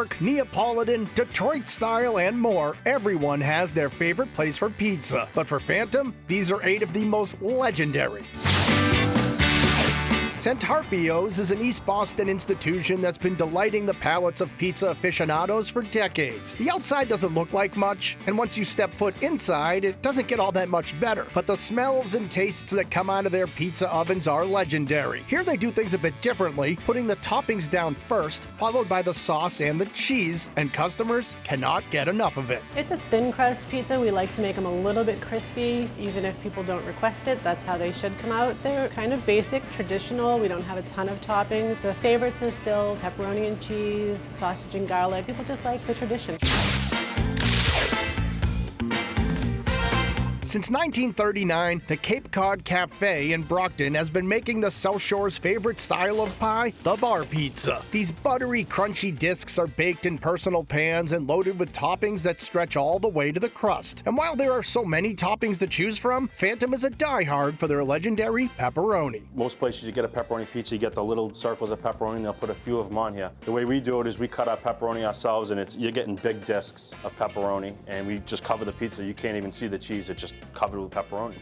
York, Neapolitan, Detroit style, and more, everyone has their favorite place for pizza. But for Phantom, these are 8 of the most legendary. Santarpio's is an East Boston institution that's been delighting the palates of pizza aficionados for decades. The outside doesn't look like much, and once you step foot inside, it doesn't get all that much better. But the smells and tastes that come out of their pizza ovens are legendary. Here they do things a bit differently, putting the toppings down first, followed by the sauce and the cheese, and customers cannot get enough of it. It's a thin crust pizza. We like to make them a little bit crispy, even if people don't request it. That's how they should come out. They're kind of basic, traditional. We don't have a ton of toppings. The favorites are still pepperoni and cheese, sausage and garlic. People just like the tradition. Since 1939, the Cape Cod Cafe in Brockton has been making the South Shore's favorite style of pie, the bar pizza. These buttery, crunchy discs are baked in personal pans and loaded with toppings that stretch all the way to the crust. And while there are so many toppings to choose from, Phantom is a diehard for their legendary pepperoni. Most places you get a pepperoni pizza, you get the little circles of pepperoni, and they'll put a few of them on here. The way we do it is we cut our pepperoni ourselves, and you're getting big discs of pepperoni, and we just cover the pizza. You can't even see the cheese. It's just covered with pepperoni.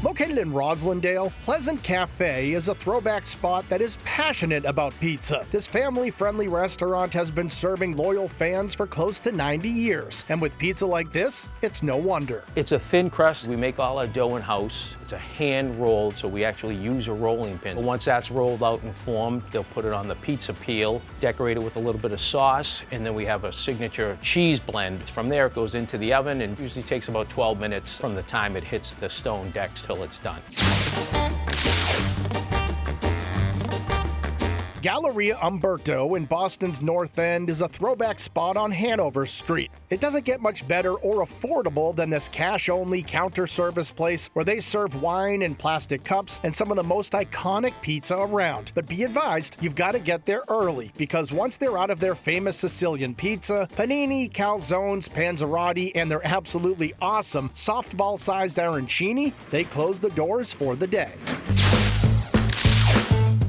Located in Roslindale, Pleasant Cafe is a throwback spot that is passionate about pizza. This family-friendly restaurant has been serving loyal fans for close to 90 years. And with pizza like this, it's no wonder. It's a thin crust. We make all our dough in-house. It's a hand-rolled, so we actually use a rolling pin. But once that's rolled out and formed, they'll put it on the pizza peel, decorate it with a little bit of sauce, and then we have a signature cheese blend. From there, it goes into the oven and usually takes about 12 minutes from the time it hits the stone decks till it's done. Galleria Umberto in Boston's North End is a throwback spot on Hanover Street. It doesn't get much better or affordable than this cash-only counter service place where they serve wine in plastic cups and some of the most iconic pizza around. But be advised, you've got to get there early because once they're out of their famous Sicilian pizza, panini, calzones, panzerotti, and their absolutely awesome softball-sized arancini, they close the doors for the day.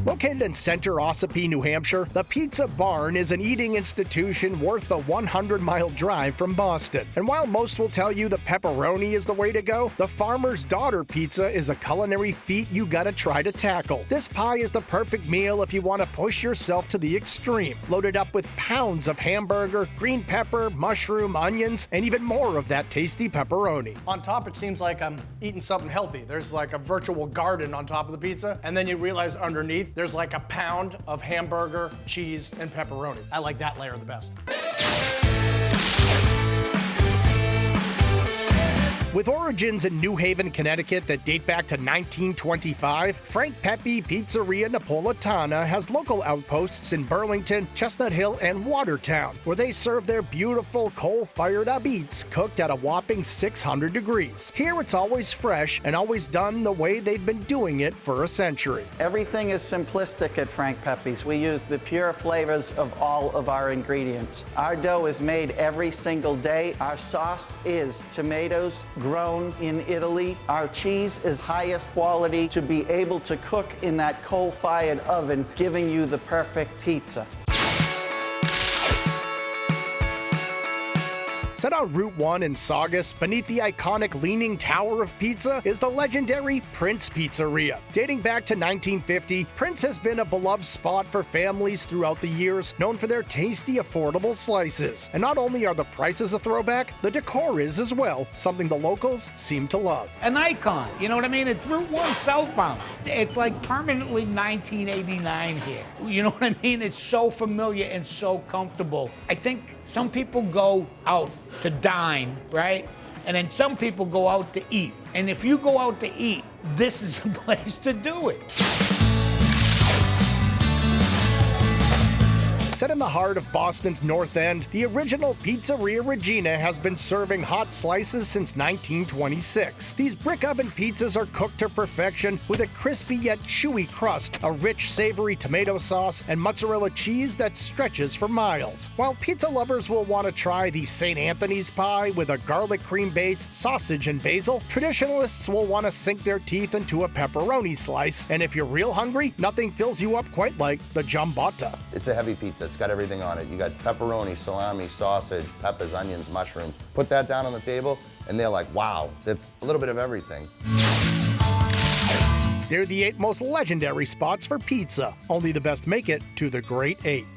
Located in center Ossipee, New Hampshire, the Pizza Barn is an eating institution worth a 100-mile drive from Boston. And while most will tell you the pepperoni is the way to go, the farmer's daughter pizza is a culinary feat you gotta try to tackle. This pie is the perfect meal if you want to push yourself to the extreme. Loaded up with pounds of hamburger, green pepper, mushroom, onions, and even more of that tasty pepperoni. On top, it seems like I'm eating something healthy. There's like a virtual garden on top of the pizza, and then you realize underneath there's like a pound of hamburger, cheese, and pepperoni. I like that layer the best. With origins in New Haven, Connecticut that date back to 1925, Frank Pepe Pizzeria Napoletana has local outposts in Burlington, Chestnut Hill, and Watertown, where they serve their beautiful coal-fired abites cooked at a whopping 600 degrees. Here it's always fresh and always done the way they've been doing it for a century. Everything is simplistic at Frank Pepe's. We use the pure flavors of all of our ingredients. Our dough is made every single day. Our sauce is tomatoes grown in Italy. Our cheese is highest quality to be able to cook in that coal-fired oven, giving you the perfect pizza. Set on Route 1 in Saugus, beneath the iconic Leaning Tower of Pizza, is the legendary Prince Pizzeria. Dating back to 1950, Prince has been a beloved spot for families throughout the years, known for their tasty, affordable slices. And not only are the prices a throwback, the decor is as well, something the locals seem to love. An icon, you know what I mean? It's Route 1 southbound. It's like permanently 1989 here. You know what I mean? It's so familiar and so comfortable. I think some people go out to dine, right? And then some people go out to eat. And if you go out to eat, this is the place to do it. Set in the heart of Boston's North End, the original Pizzeria Regina has been serving hot slices since 1926. These brick oven pizzas are cooked to perfection with a crispy yet chewy crust, a rich, savory tomato sauce, and mozzarella cheese that stretches for miles. While pizza lovers will want to try the St. Anthony's pie with a garlic cream base, sausage, and basil, traditionalists will want to sink their teeth into a pepperoni slice. And if you're real hungry, nothing fills you up quite like the Giambotta. It's a heavy pizza. It's got everything on it. You got pepperoni, salami, sausage, peppers, onions, mushrooms. Put that down on the table, and they're like, wow, that's a little bit of everything. They're the 8 most legendary spots for pizza. Only the best make it to the Great 8.